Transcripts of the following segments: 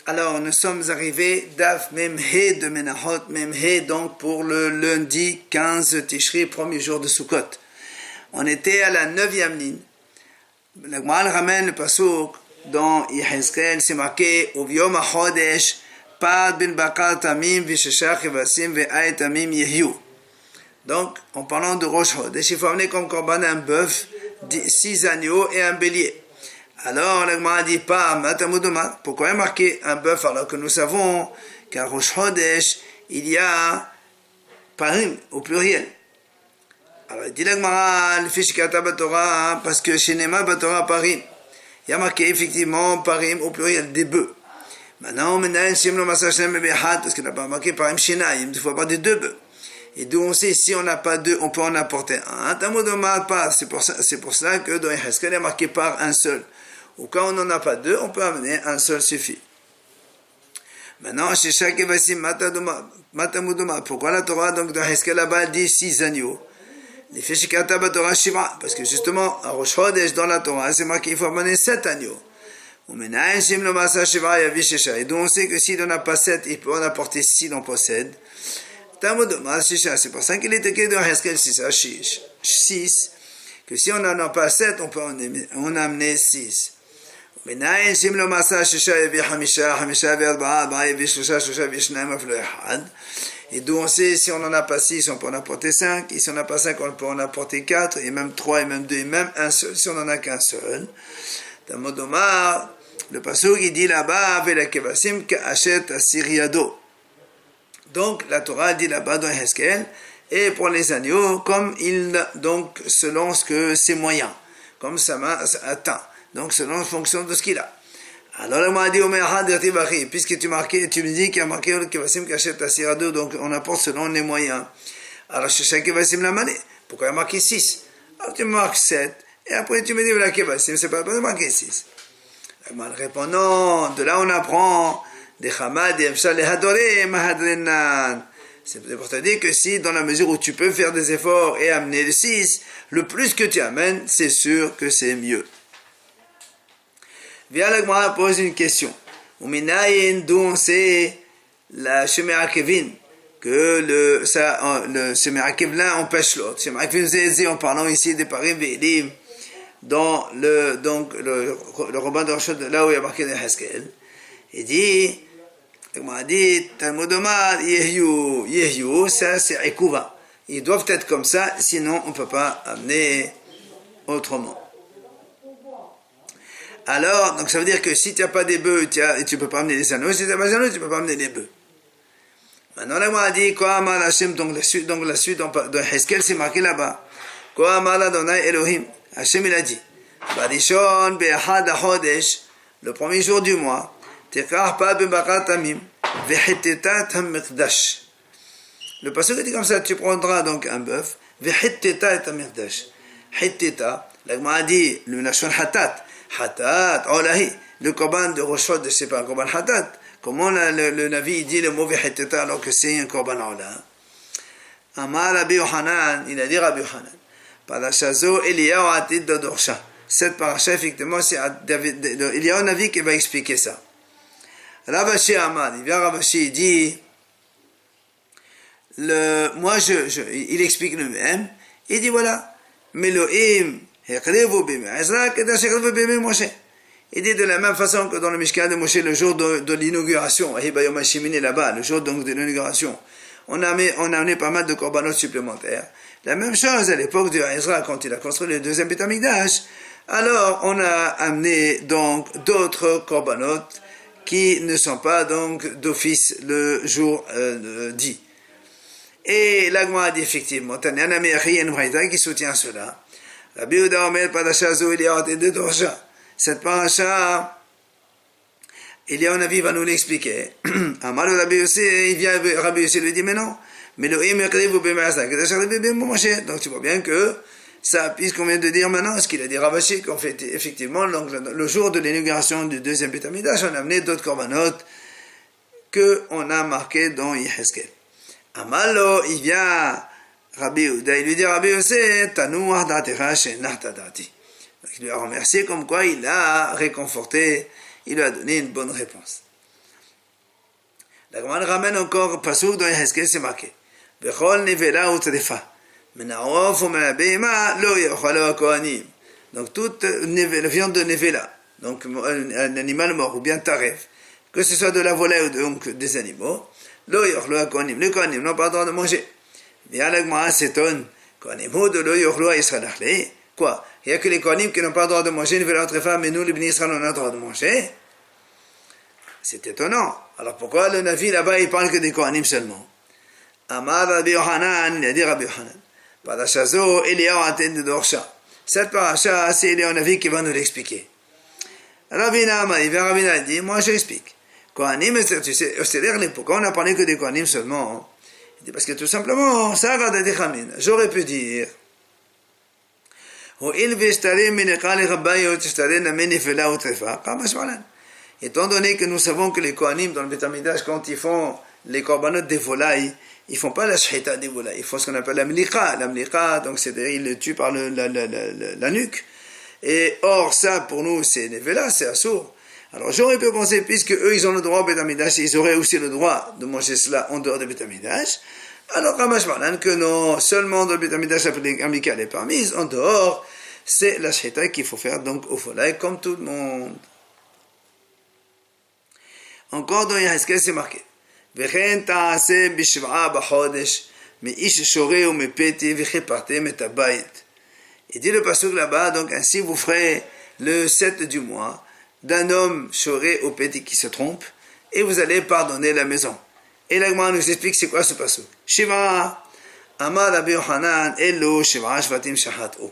Alors, nous sommes arrivés Daf Memhe de Menachot, Memhe, donc pour le lundi 15 Tishri, premier jour de Sukkot. On était à la 9e ligne. Le Gmal ramène le pasuk dans Yehezkel, c'est marqué Uvyom HaChodesh, Pad bin Bakar Tamim, Visheshach Evasim, Ve'ay Tamim Yehiu. Donc, en parlant de Rosh Chodesh, il faut amener comme korban un bœuf, 6 agneaux et un bélier. Alors, le Gemara dit pas Matamudoma. Pourquoi il y a marqué un bœuf alors que nous savons qu'à Rosh Chodesh, il y a parim au pluriel. Alors, il dit le Gemara, le Fishkata Batora, parce que chez Nema Batora parim. Il y a marqué effectivement parim au pluriel des bœufs. Maintenant, parce qu'il n'a pas marqué parim Shinaim, il faut avoir des deux bœufs. Et d'où on sait, si on n'a pas deux, on peut en apporter un. Tamudoma pas. C'est pour ça que dans Yehezkel, il y a marqué par un seul. Ou quand on n'en a pas deux, on peut amener un seul suffit. Maintenant, chez chaque Evasim Matamudoma, pourquoi la Torah, donc dans Yehezkel là-bas, dit 6 agneaux? Les Feshikata Batora Shima, parce que justement, à Rosh Chodesh, dans la Torah, c'est marqué qu'il faut amener 7 agneaux. Et donc on sait que s'il n'en a pas 7, il peut en apporter 6 s'il en possède. C'est pour ça qu'il est écrit dans Yehezkel 6, que si on n'en a pas 7, on peut en amener 6. Et d'où on sait, si on n'en a pas 6, on peut en apporter 5, et si on n'en a pas 5, on peut en apporter 4, et même 3, et même 2, et même un seul, si on n'en a qu'un seul. Le pasuk il dit là-bas, donc la Torah dit là-bas dans Yehezkel, et pour les agneaux, comme donc selon ce que ses moyens, comme ça atteint, donc selon la fonction de ce qu'il a. Alors il m'a dit, puisque tu me dis qu'il y a marqué Kevasim Kachet Asirado, donc on apporte selon les moyens. Alors chez chaque Kevasim la mané, pourquoi il y a marqué 6? Alors tu me marques 7, et après tu me dis, la Kevasim, c'est pas marqué 6. Il répond, non, de là on apprend, de Hamad et Efshal et Hadore, Mahadrenan. C'est pour te dire que si, dans la mesure où tu peux faire des efforts et amener le 6, le plus que tu amènes, c'est sûr que c'est mieux. Viens, la Gemara pose une question. D'où on sait la Shemer Kevin, que le Shemer Kevin empêche l'autre. Shemer Kevin, en parlant ici des parim Ve'elim, dans le Robin de Rosh, là où il y a marqué dans Yehezkel, il dit, il dit, Talmudomar, Yehiu, ça c'est Ekouva. Ils doivent être comme ça, sinon on ne peut pas amener autrement. Alors, donc ça veut dire que si tu n'as pas des bœufs, tu ne peux pas amener les anneaux. Si tu n'as pas des anneaux, tu ne peux pas amener les bœufs. Maintenant, là, on a dit, Ko Amar Hashem, donc la suite dans Yehezkel, c'est marqué là-bas. Ko Amar Adonai Elohim. Hashem, il a dit, Barishon Be'achad HaChodesh, le premier jour du mois, Tekar Pa B'Bakar Tamim, Ve'heteta Tamikdash. Le passage dit comme ça, tu prendras donc un bœuf, Ve'heteta Tamikdash. Heteta, la Gemara dit, le Lachon Hatat, Hatat, Olahi, le korban de Rosh Chodesh, c'est pas un korban Hatat. Comment le Navi dit le mot Ve'heteta alors que c'est un korban Olah? Amar Rabbi Yohanan, il a dit Rabbi Yohanan, Parashazo Eliyahu Atid Dodorsha. Cette paracha, effectivement, c'est il y a un Navi qui va expliquer ça. Ravashi Amar, il vient Ravashi, il dit, il explique lui-même, il dit voilà, Melohim, Hekrevu Bim Ezra, Kedash Hekrevu Bim Moshe. Il dit de la même façon que dans le Mishkan de Moshe, le jour de l'inauguration, Hibayom Hashimini là-bas, le jour donc de l'inauguration, on a amené pas mal de korbanot supplémentaires. La même chose à l'époque de Ezra, quand il a construit le deuxième Beit Hamikdash, alors on a amené donc d'autres korbanot qui ne sont pas donc d'office le jour dit. Et l'Agma dit effectivement, Tanyana Me'achi en Braïta qui soutient cela. Rabbi Yehuda Omer Parasha Zo Eliyahu de Dorsha. Cette paracha, Eliyahu Navi va nous l'expliquer. Amar Rabbi Yossi, il vient Rabbi Yossi lui dit mais non, mais le im yakrivu b'ma'asa, kedash yakrivu b'moshe. Donc tu vois bien que ça, puisqu'on vient de dire maintenant, ce qu'il a dit Ravashi, qu'on fait effectivement, donc, le jour de l'inauguration du deuxième Beit Hamikdash, on a amené d'autres korbanot qu'on a marqué dans Yehezkel. Amalo, il vient Rabbi Yehuda, il lui dit Rabbi Yosef, Tanu ahdatecha shenahtadati. Il lui a remercié comme quoi il a réconforté, il lui a donné une bonne réponse. La Gemara ramène encore pasuk dans Yehezkel, c'est marqué. Bechol nevela utrefa. Menaof ou menabema lo yochalo hakohanim. Donc toute la viande de nevela, donc un animal mort ou bien taref, que ce soit de la volaille ou donc des animaux, lo yochalo hakohanim. Les kohanim n'ont pas le droit de manger. Bien la Gemara s'étonne. Kohanim de lo yochalo Israël. Quoi? Il n'y a que les kohanim qui n'ont pas le droit de manger nevela utrefa, mais nous les bénis Israël on a le droit de manger. C'est étonnant. Alors pourquoi le Navi là-bas il parle que des Kohanim seulement? Amar Rabbi Yohanan, il a dit Rabbi Yohanan. Parashazo, Eliyahu Aten de Dorsha. Cette paracha, c'est Eliyahu Navi qui va nous l'expliquer. Ravina Amar, il vient Ravina dit, moi je l'explique. Kohanim, tu sais, c'est-à-dire pourquoi on n'a parlé que des Kohanim seulement? Il dit parce que tout simplement, ça va de Dechamin. J'aurais pu dire. Étant donné que nous savons que les Kohanim dans le Beth Amikdash, quand ils font les korbanot des volailles, ils ne font pas la shchita des volailles, ils font ce qu'on appelle la mlicha. La mlicha, donc c'est-à-dire ils le tuent par la nuque. Et or, ça pour nous, c'est nevela, c'est assour. Alors j'aurais pu penser, puisque eux ils ont le droit au Beth Amikdash, ils auraient aussi le droit de manger cela en dehors du Beth Amikdash. Alors Ramash Malan, que non, seulement dans le Beth Amikdash, la prière amicale est permise, en dehors, c'est la shchita qu'il faut faire donc aux volailles, comme tout le monde. Encore dans Yehezkel, c'est marqué. Vechen ta'aseh bishva'a b'chodesh me'ish shoreh ou mepeti v'chepartem et habayit. Il dit le pasuk là-bas, donc ainsi vous ferez le 7 du mois d'un homme shoreh ou peti qui se trompe et vous allez pardonner la maison. Et la Gemara nous explique c'est quoi ce pasuk. Shiva Amar Rabbi Yohanan Elo Shiva Shvatim Shahat'u.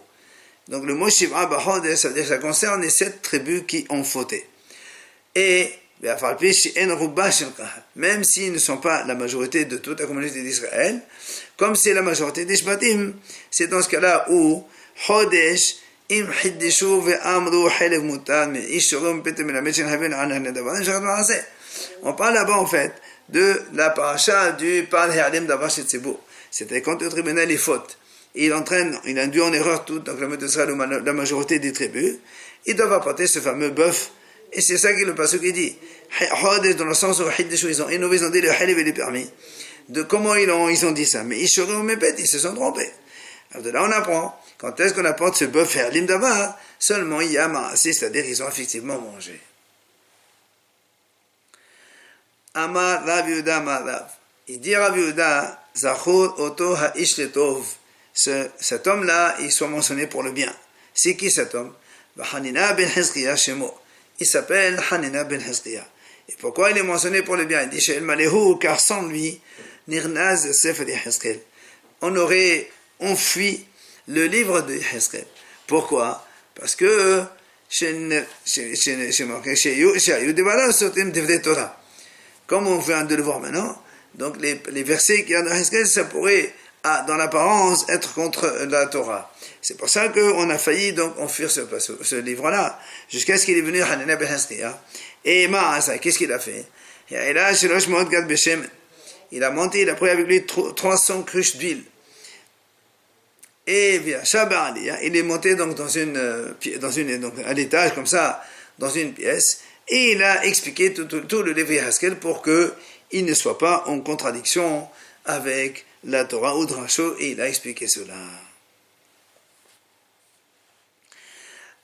Donc le mot Shiva b'chodesh, ça veut dire que ça concerne les 7 tribus qui ont fauté. Et même s'ils ne sont pas la majorité de toute la communauté d'Israël, comme c'est la majorité des Shvatim, c'est dans ce cas-là où Chodesh im hiddishu ve'amru helev mutar me'ishurum petem melamed shenhaven an hanadavan sharat ma'aseh. On parle là-bas en fait de la paracha du Par He'alim Davar Shetzibur. C'était quand le tribunal est faute. Il induit en erreur toute donc la majorité des tribus. Ils doivent apporter ce fameux bœuf. Et c'est ça que le pasuk qui dit. Dans le sens où ils ont innové, ils ont dit le halib est permis. De comment ils ont dit ça. Mais ils se sont trompés. Alors de là on apprend. Quand est-ce qu'on apporte ce bœuf halim davar? Seulement il y a ma'aseh, c'est-à-dire qu'ils ont effectivement mangé. Amar Rav Yehuda Amar Rav. Il dit Rav Yehuda, Zachor oto ha'ish letov. Cet homme-là, il soit mentionné pour le bien. C'est qui cet homme? Hanina ben Hezkiah Shemo. Il s'appelle Hanina ben Hezkiah. Et pourquoi il est mentionné pour le bien? Il dit She'el Malehu, car sans lui, Nirnaz Sefer Yehezkel. On fuit le livre de Yehezkel. Pourquoi? Parce que comme on vient de le voir maintenant, donc les versets qu'il y a dans Yehezkel, ça pourrait, dans l'apparence, être contre la Torah. C'est pour ça qu'on a failli donc enfuir ce livre-là, jusqu'à ce qu'il est venu Hanina ben Hezkiah. Et Ma'asa, qu'est-ce qu'il a fait? Il a monté, il a pris avec lui 300 cruches d'huile. Et via Shabbat, il est monté donc donc à l'étage comme ça, dans une pièce, et il a expliqué tout le livre Yehezkel pour qu'il ne soit pas en contradiction avec la Torah ou Drasho, et il a expliqué cela.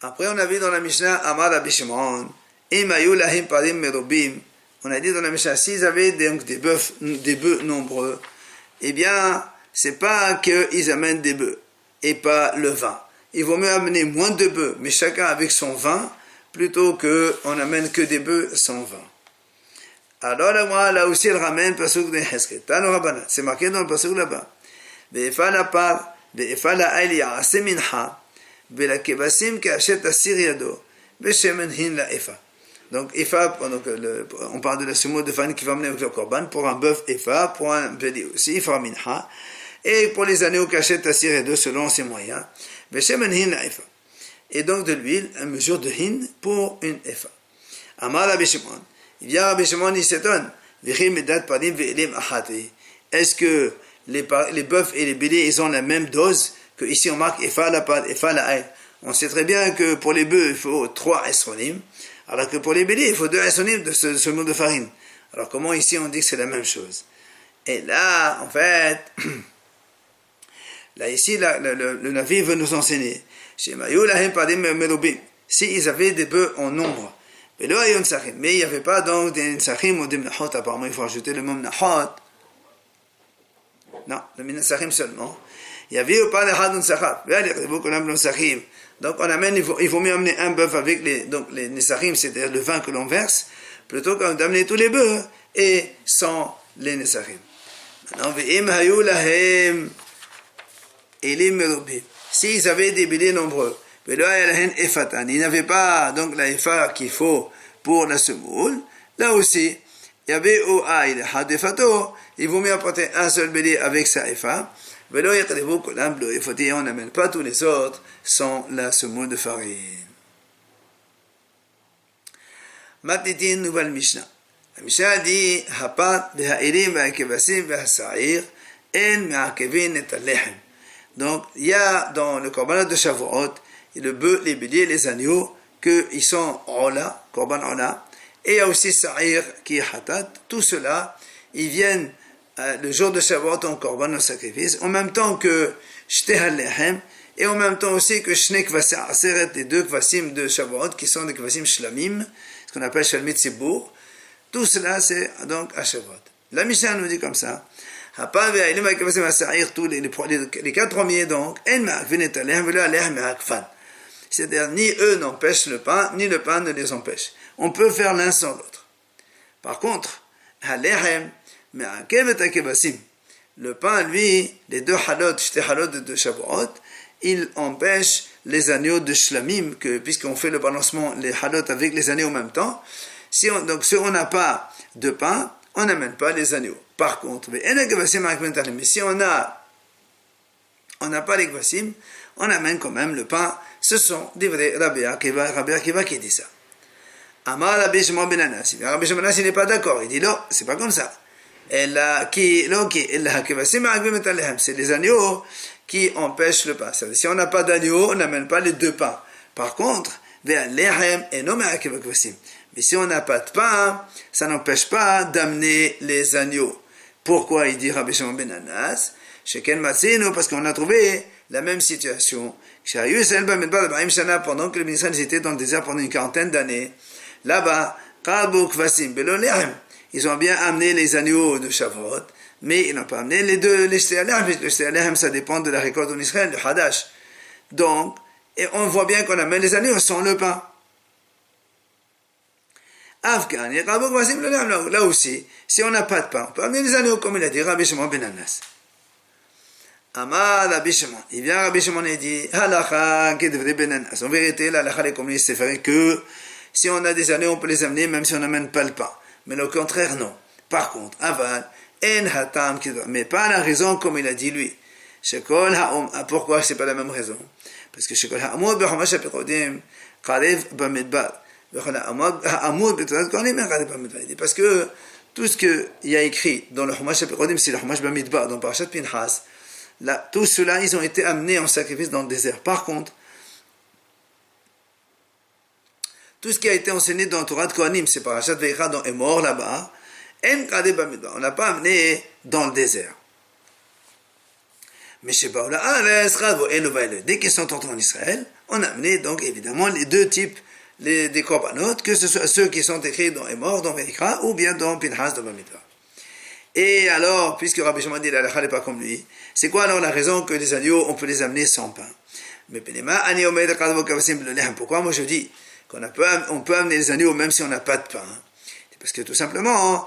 Après, on a vu dans la Mishnah, Amar Rabbi Shimon, Imayu lahim parim merobim. On a dit dans la Mishnah, s'ils avaient donc des bœufs nombreux, eh bien, c'est pas qu'ils amènent des bœufs et pas le vin. Il vaut mieux amener moins de bœufs, mais chacun avec son vin, plutôt qu'on amène que des bœufs sans vin. Alors là aussi, elle ramène le pasuk de Yehezkel. C'est marqué dans le pasuk là-bas. Ve'efa la par, ve'efa la ail ya'aseh mincha. Donc Efa, on parle de la semoule de farine qui va amener au korban pour un bœuf Efa, pour un bélier aussi Efa mincha, et pour les anneaux qu'achète Assir et 2 selon ses moyens. Et donc de l'huile, une mesure de hin pour une Efa. Amar Rabbi Shimon, il vient Rabbi Shimon, il s'étonne. Est-ce que les bœufs et les béliers ils ont la même dose? Que ici on marque Efa la pad, Efa la aïe. On sait très bien que pour les bœufs il faut 3 esronim, alors que pour les béliers il faut 2 esronim de ce mot de farine. Alors comment ici on dit que c'est la même chose? Et là, en fait, là ici, le Navi veut nous enseigner. S'ils avaient des bœufs en nombre, mais il n'y avait pas donc des Nsachim ou des Mnachot, apparemment il faut ajouter le mot Mnachot. Non, le Mnachim seulement. Il n'y avait pas de Hadun Sachab. Donc on amène, il vaut mieux amener un bœuf avec les Nesachim, c'est-à-dire le vin que l'on verse, plutôt que d'amener tous les bœufs et sans les Nesachim. Maintenant, s'ils avaient des béliers nombreux, ils n'avaient pas donc la efa qu'il faut pour la semoule, là aussi, il y avait il vaut mieux apporter un seul bélier avec sa efa, on n'amène pas tous les autres sans la semoule de farine. Maintenant, nouvelle Mishnah. La Mishnah dit Hapat v'ha'irim v'ha'kevasim v'ha'sa'ir en me'akevin et al-lehem. Donc, il y a dans le korbanot de Shavuot, le bœuf, les béliers, les agneaux, qu'ils sont ola, korban ola, et il y a aussi sa'ir qui est hatat. Tout cela, ils viennent le jour de Shavuot en korban au sacrifice, en même temps que shteh al-lehem, et en même temps aussi que shne kvasim aseret, les deux kvasim de Shavuot, qui sont des kvasim shlamim, ce qu'on appelle shalmit tzibur. Tout cela, c'est donc à Shavuot. La Mishnah nous dit comme ça. Tous les quatre premiers, donc, c'est-à-dire, ni eux n'empêchent le pain, ni le pain ne les empêche. On peut faire l'un sans l'autre. Par contre, le pain, lui, les deux halot de Shavuot, il empêche les agneaux de shlamim, puisqu'on fait le balancement, les halot avec les agneaux en même temps. Donc, si on n'a pas de pain, on n'amène pas les agneaux. Par contre, mais si on n'a pas les kvasim, on amène quand même le pain. Ce sont des vrais Rabbi Akiva qui dit ça. Amar Rabbi Shimon ben Anas. Rabbi Shimon ben Anas, il n'est pas d'accord. Il dit non, c'est pas comme ça. C'est les agneaux qui empêchent le pain. Si on n'a pas d'agneau, on n'amène pas les deux pains. Par contre, mais si on n'a pas de pain, ça n'empêche pas d'amener les agneaux. Pourquoi il dit Rabbi Shimon ben Anas? Parce qu'on a trouvé la même situation. Pendant que les ministres étaient dans le désert pendant une quarantaine d'années, là-bas, ils ont bien amené les agneaux de Shavuot, mais ils n'ont pas amené les deux, les shtei alehem. Le shtei alehem, ça dépend de la récolte en Israël, le Hadash. Donc, et on voit bien qu'on amène les agneaux sans le pain. Là aussi, si on n'a pas de pain, on peut amener les agneaux, comme il a dit Rabbi Shimon ben Anas. Amar Rabbi Shimon. Il vient Rabbi Shimon et dit Halacha kedvre ben Anas. En vérité, la halacha des communistes, c'est vrai que si on a des agneaux, on peut les amener même si on n'amène pas le pain. Mais au contraire, non. Par contre, aval, en hatam kedvre. Mais pas la raison comme il a dit lui. Shekol ha'om. Pourquoi c'est pas la même raison? Parce que Shekol ha'amod b'chumash ha'pirodim karev b'midbar. Parce que tout ce qu'il y a écrit dans le Chumash HaPirodim, c'est le Chumash Bamidbar, dans Parashat Pinchas, là, tout cela, ils ont été amenés en sacrifice dans le désert. Par contre, tout ce qui a été enseigné dans le Torah de Kohanim, c'est Parashat Veira, dans Emor là-bas, on n'a pas amené dans le désert. Mais chez Baoula, dès qu'ils sont entrés en Israël, on a amené donc évidemment les deux types des korbanot, que ce soit ceux qui sont écrits dans Emor, dans Veikra, ou bien dans Pinchas, dans Bamidbar. Et alors, puisque Rabbi Shimon dit la halakha n'est pas comme lui, c'est quoi alors la raison que les agneaux, on peut les amener sans pain? Mais pourquoi moi je dis qu'on peut amener les agneaux même si on n'a pas de pain? C'est parce que tout simplement,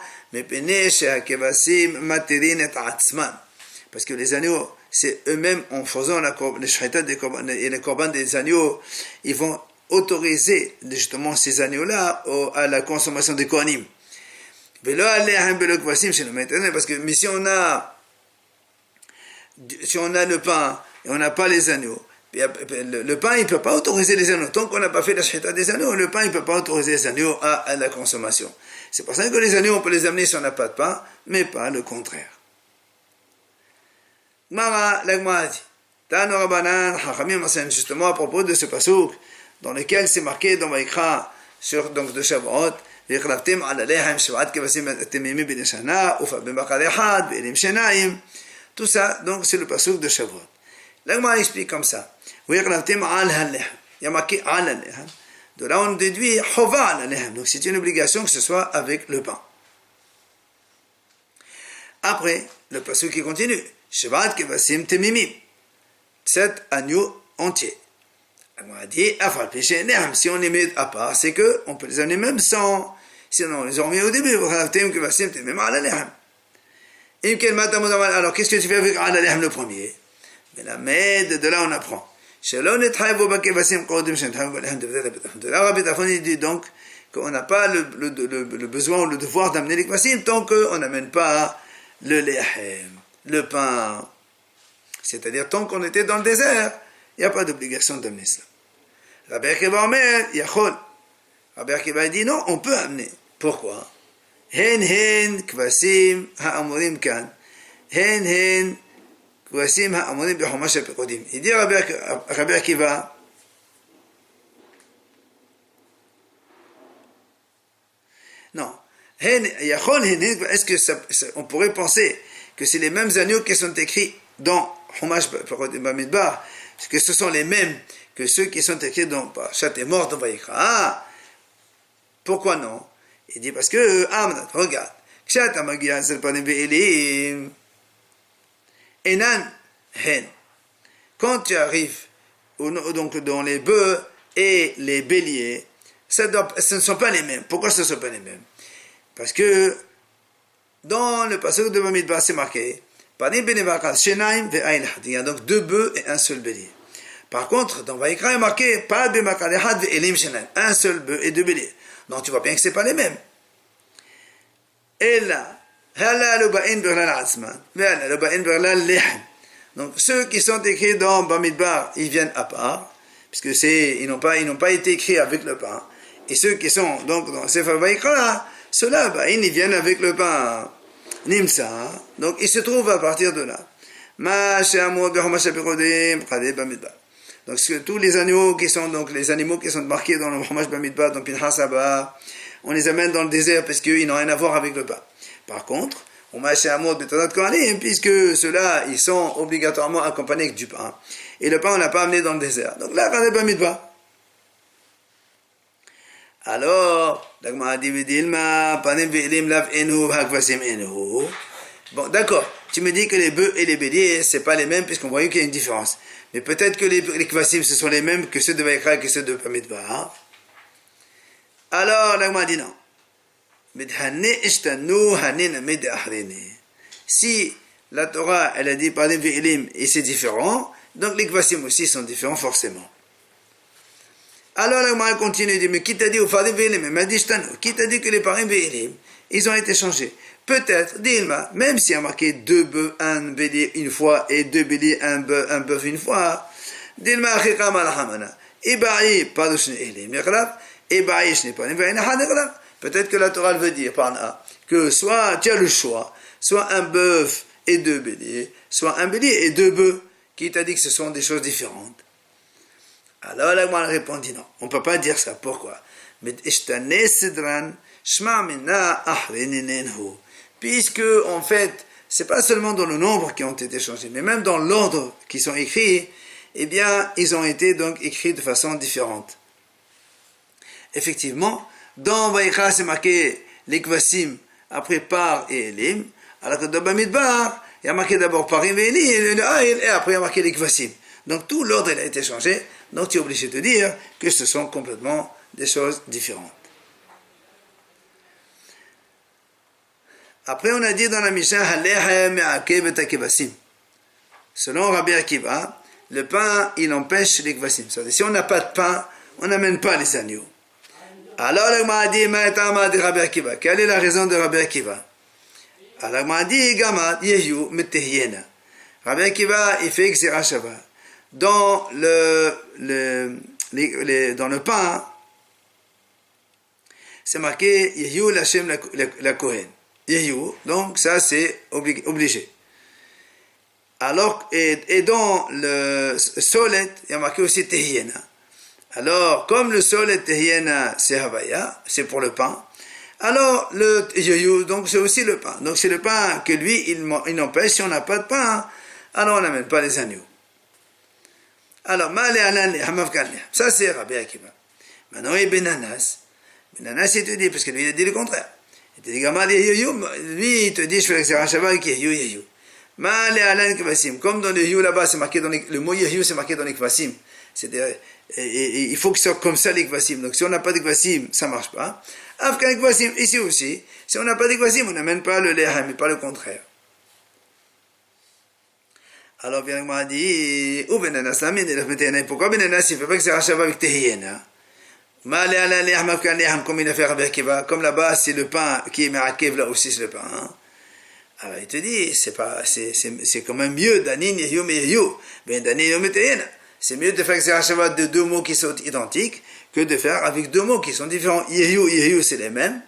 parce que les agneaux, c'est eux-mêmes, en faisant les shritat et les korban des agneaux, ils vont autoriser justement ces agneaux-là à la consommation des kohanim. Parce que mais si on a le pain et on n'a pas les agneaux, le pain il ne peut pas autoriser les agneaux. Tant qu'on n'a pas fait la shchita des agneaux, le pain il ne peut pas autoriser les agneaux à la consommation. C'est pour ça que les agneaux on peut les amener si on n'a pas de pain, mais pas le contraire. La Gemara dit, Tano Rabbanan Chachamim enseignent justement à propos de ce pasouk dans lequel c'est marqué dans Vaïkra sur donc de Shavuot, והחלפתם על הלחם 7 כבשים תמימים בני שנה, ופה בבקר אחד, ואלים שיניים. Tout ça, donc c'est le pasuk de Shavuot. L'Agma explique comme ça. והחלפתם על הלחם. Il y a marqué על הלחם. De là on déduit חובה על הלחם. Donc c'est une obligation que ce soit avec le pain. Après, le pasuk qui continue. 7 כבשים תמימים. 7 agneaux entiers. On a dit, si on les met à part, c'est qu'on peut les amener même sans, sinon on les a mis au début. Alors qu'est-ce que tu fais avec le premier? Mais la med, de là on apprend. Il dit donc qu'on n'a pas le besoin ou le devoir d'amener les kvasim tant qu'on n'amène pas le lehem, le pain. C'est-à-dire tant qu'on était dans le désert, il n'y a pas d'obligation d'amener ça. Rabbi Akiva Omer, Yachol. Rabbi Akiva dit non, on peut amener. Pourquoi? Hen kvasim ha'amurim kan. Hen kvasim ha'amurim bichumash ha'pekodim. Il dit Rabbi Akiva, non. Yachol, est-ce que on pourrait penser que c'est les mêmes agneaux qui sont écrits dans Chumash Bamidbar, que ce sont les mêmes que ceux qui sont écrits dans Chat est mort dans Vayikra. Ah, pourquoi non? Il dit parce que regarde, Chat Amagia Zelpanim Ve'elim Enan Hen. Quand tu arrives donc dans les bœufs et les béliers, ce ne sont pas les mêmes. Pourquoi ce ne sont pas les mêmes? Parce que dans le passage de Bamidbar, c'est marqué il y a donc 2 bœufs et un seul bélier. Par contre, dans Vayikra, il est marqué un seul bœuf et 2 béliers. Donc tu vois bien que ce n'est pas les mêmes. Et là, donc ceux qui sont écrits dans Bamidbar, ils viennent à part, puisque ils n'ont pas été écrits avec le pain. Et ceux qui sont donc dans Sefer Vayikra, ceux-là, ils viennent avec le pain. Nimsa, donc il se trouve à partir de là. Donc tous les animaux qui sont marqués dans le Chumash Bamidbar, dans Pinchas Abba, on les amène dans le désert parce qu'ils n'ont rien à voir avec le pain. Par contre, puisque ceux-là, ils sont obligatoirement accompagnés avec du pain. Et le pain, on l'a pas amené dans le désert. Donc là, Khaled Bamidbar. Alors, bon, d'accord, tu me dis que les bœufs et les béliers, c'est pas les mêmes, puisqu'on voit qu'il y a une différence. Mais peut-être que les kvasim, ce sont les mêmes que ceux de Vayikra et que ceux de Bamidbar. Alors, l'agma dit non. Si la Torah, elle a dit par les ve'ilim et c'est différent, donc les kvasim aussi sont différents forcément. Alors l'agma continue, il dit, mais qui t'a dit au farim ve'ilim? Qui t'a dit que les parim ve'ilim, ils ont été changés? Peut-être, dis-moi, même s'il y a marqué 2 bœufs, un bélier une fois, et 2 béliers, un bœuf une fois, dis-moi, achikam alahamana, iba'i, pas de shne elim, iba'i shne parim ve'ilim, peut-être que la Torah veut dire par là, que soit tu as le choix, soit un bœuf et 2 béliers, soit un bélier et 2 bœufs, qui t'a dit que ce sont des choses différentes. Alors l'agma répondit non, on ne peut pas dire ça. Pourquoi? Puisque en fait, c'est pas seulement dans le nombre qui ont été changés, mais même dans l'ordre qui sont écrits, eh bien, ils ont été donc écrits de façon différente. Effectivement, dans Vayikra, c'est marqué les kvasim, après par et elim, alors que dans Bamidbar, il y a marqué d'abord parim et elim, et après il y a marqué les kvasim. Donc tout l'ordre a été changé, donc tu es obligé de dire que ce sont complètement des choses différentes. Après on a dit dans la Mishnah, selon Rabbi Akiva, le pain il empêche les kvasim. C'est-à-dire si on n'a pas de pain, on n'amène pas les agneaux. Alors l'agma a dit, Rabbi Akiva, quelle est la raison de Rabbi Akiva? Alors l'agma a dit, Gamad yehu metehiena. Rabbi Akiva il fait Xera Shabbat. Dans le pain, c'est marqué Yehu l'Hashem la Kohen. Yehu, donc ça c'est obligé. Alors, et dans le Solet, il y a marqué aussi Tehiena. Alors, comme le Solet Tehiena c'est Havaya, c'est pour le pain, Alors, le yoyou, donc c'est aussi le pain. Donc c'est le pain que lui, il empêche. Si on n'a pas de pain, alors on n'amène pas les agneaux. Alors, ça c'est Rabbi Akiva. Maintenant, il y a Benanas. Benanas, il te dit, parce que lui, il a dit le contraire. Il te dit, lui, il te dit, je fais l'exercice à Shabbat qui est yoyou. Comme dans le yoyou là-bas, c'est marqué dans le mot yoyou, c'est marqué dans les kvasim. C'est-à-dire, il faut que ce soit comme ça les kvasim. Donc si on n'a pas de kvasim, ça ne marche pas. Afkan kvasim, ici aussi, si on n'a pas de kvasim, on n'amène pas le lehem, mais pas le contraire. Alors bien m'a dit, ou benanas la mine, pourquoi benanas il ne fait pas que c'est rachava avec tehiyena? Comme il a fait Rabbi Akiva, comme là-bas c'est le pain qui est merakev, là aussi c'est le pain. Hein? Alors il te dit, c'est quand même mieux d'anin yehu me yehu, ben d'anin yehu me tehiyena. C'est mieux de faire que c'est rachava de deux mots qui sont identiques que de faire avec deux mots qui sont différents. Yehu, yehu c'est les mêmes,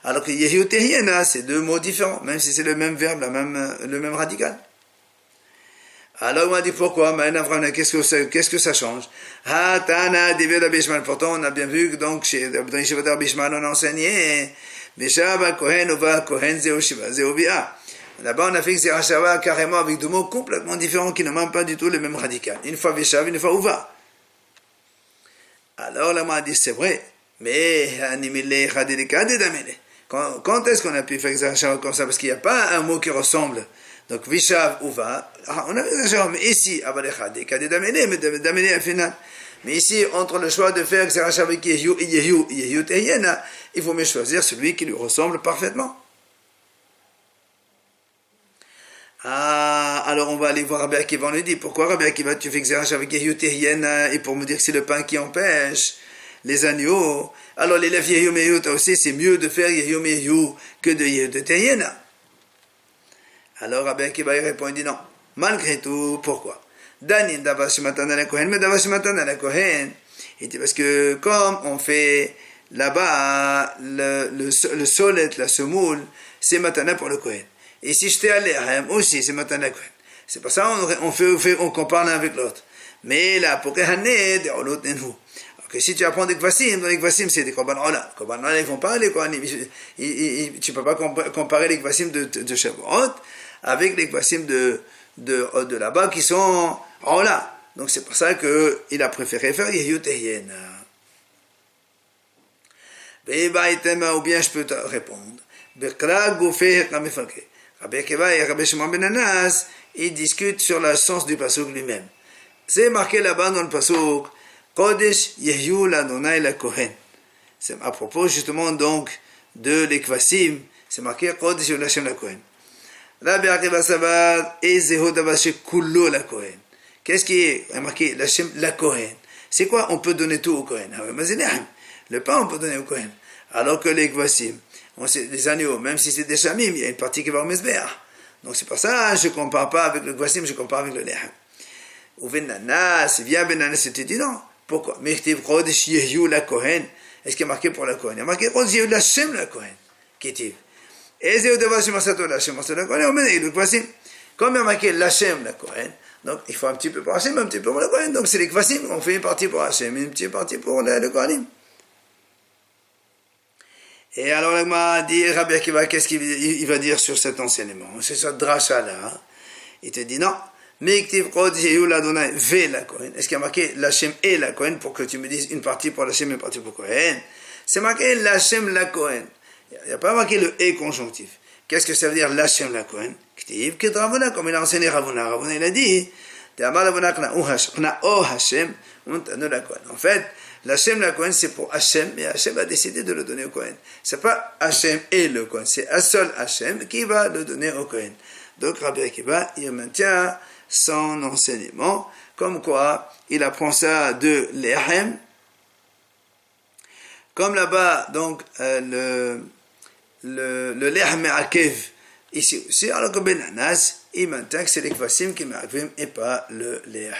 alors que yehu tehiyena c'est deux mots différents, même si c'est le même verbe, le même radical. Alors on m'a dit pourquoi, qu'est-ce que ça change? Pourtant on a bien vu que donc dans Yeshivat Bishman on a enseigné là-bas on a fait que c'est Rachava carrément avec deux mots complètement différents qui n'ont même pas du tout le même radical. Une fois Vishav, une fois Uva. Alors là on m'a dit c'est vrai, mais quand est-ce qu'on a pu faire que c'est Rachava comme ça? Parce qu'il n'y a pas un mot qui ressemble. Donc, Vishav ou Va, on a exagéré, mais ici, Abalechade, Kadé d'amener, mais d'amener à final. Mais ici, entre le choix de faire Xerach avec Yehu Tehiyena, il faut mieux choisir celui qui lui ressemble parfaitement. Ah, alors on va aller voir Rabbi Akiva, on lui dit, pourquoi Rabbi Akiva, tu fais Xerach avec Yehu Tehiyena, et pour me dire que c'est le pain qui empêche les agneaux. Alors, l'élève Yehu Mehu, aussi, c'est mieux de faire Yehu Mehu que de Yehu Tehiyena. Alors Rabbi Akiva répond, il dit non. Malgré tout, pourquoi? Danin Davash Matan ala Kohen, mais Davash Matan ala Kohen. Il dit parce que comme on fait là-bas le solet, la semoule, c'est Matana pour le Kohen. Et si j'étais à l'Ehem aussi, c'est Matana Kohen. C'est pas ça, on compare l'un avec l'autre. Mais là, pour Kehané, de Olot Nenhu. Alors que si tu apprends des Kvasim, dans les Kvasim, c'est des Korban Ola. Korban Ola, ils font pas les Kohanim. Tu peux pas comparer les Kvasim de Shavuot avec les kvasim de là-bas qui sont en là. Donc c'est pour ça qu'il a préféré faire Yehu Tehiyena. Ou bien je peux te répondre. Rabbi Akiva et Rabbi Shimon ben Anas, ils discutent sur le sens du pasuk lui-même. C'est marqué là-bas dans le pasuk Kodesh Yehu l'Adonai la Kohen. C'est à propos justement donc de l'Ekvasim. C'est marqué Kodesh Yehu l'Hashem la Kohen. Rabbi Akiva Savar et Zeho Davashe Kullo la Kohen. Qu'est-ce qui est marqué l'Hashem la Kohen? C'est quoi? On peut donner tout au Kohen. Le pain, on peut donner au Kohen. Alors que les Kvasim, les agneaux, même si c'est des Shamim, il y a une partie qui va au Mesbeach. Donc c'est pour ça, je ne compare pas avec le Kvasim, je compare avec le Lehem. Ou Benanas, vient Benanas, c'était dit non. Pourquoi? Mechtiv Chodesh Yehu la Kohen. Est-ce qu'il est marqué pour la Kohen? Il y a marqué Chodesh Yehu l'Hashem la Kohen. Qui et c'est au devant de Masato l'Hashem, la Kohen, on met le Kvasim. Comme il y a marqué l'Hashem la Kohen, donc il faut un petit peu pour Hachem, un petit peu pour le Kohen. Donc c'est les Kvasim, on fait une partie pour Hachem, une petite partie pour le Kohanim. Et alors là, m'a dit Rabbi Akiva, qu'est-ce qu'il va dire sur cet enseignement? C'est ce drasha là. Hein? Il te dit non. Est-ce qu'il y a marqué l'Hachem et la Kohen pour que tu me dises une partie pour l'Hachem et une partie pour Kohen? C'est marqué l'Hachem la Kohen. Il n'y a pas marqué le et conjonctif. Qu'est-ce que ça veut dire l'Hachem la Kohen? Comme il a enseigné Ravuna. Ravuna il a dit en fait, l'Hachem la Kohen c'est pour Hachem, mais Hachem a décidé de le donner au Kohen. C'est pas Hachem et le Kohen, c'est un seul Hachem qui va le donner au Kohen. Donc Rabbi Akiva, il maintient son enseignement, comme quoi il apprend ça de l'Ehem, comme là-bas, donc le Lehem Akev, ici aussi, alors que Benanas, il maintient que c'est les Kvasim qui m'arrivent et pas le Lehem.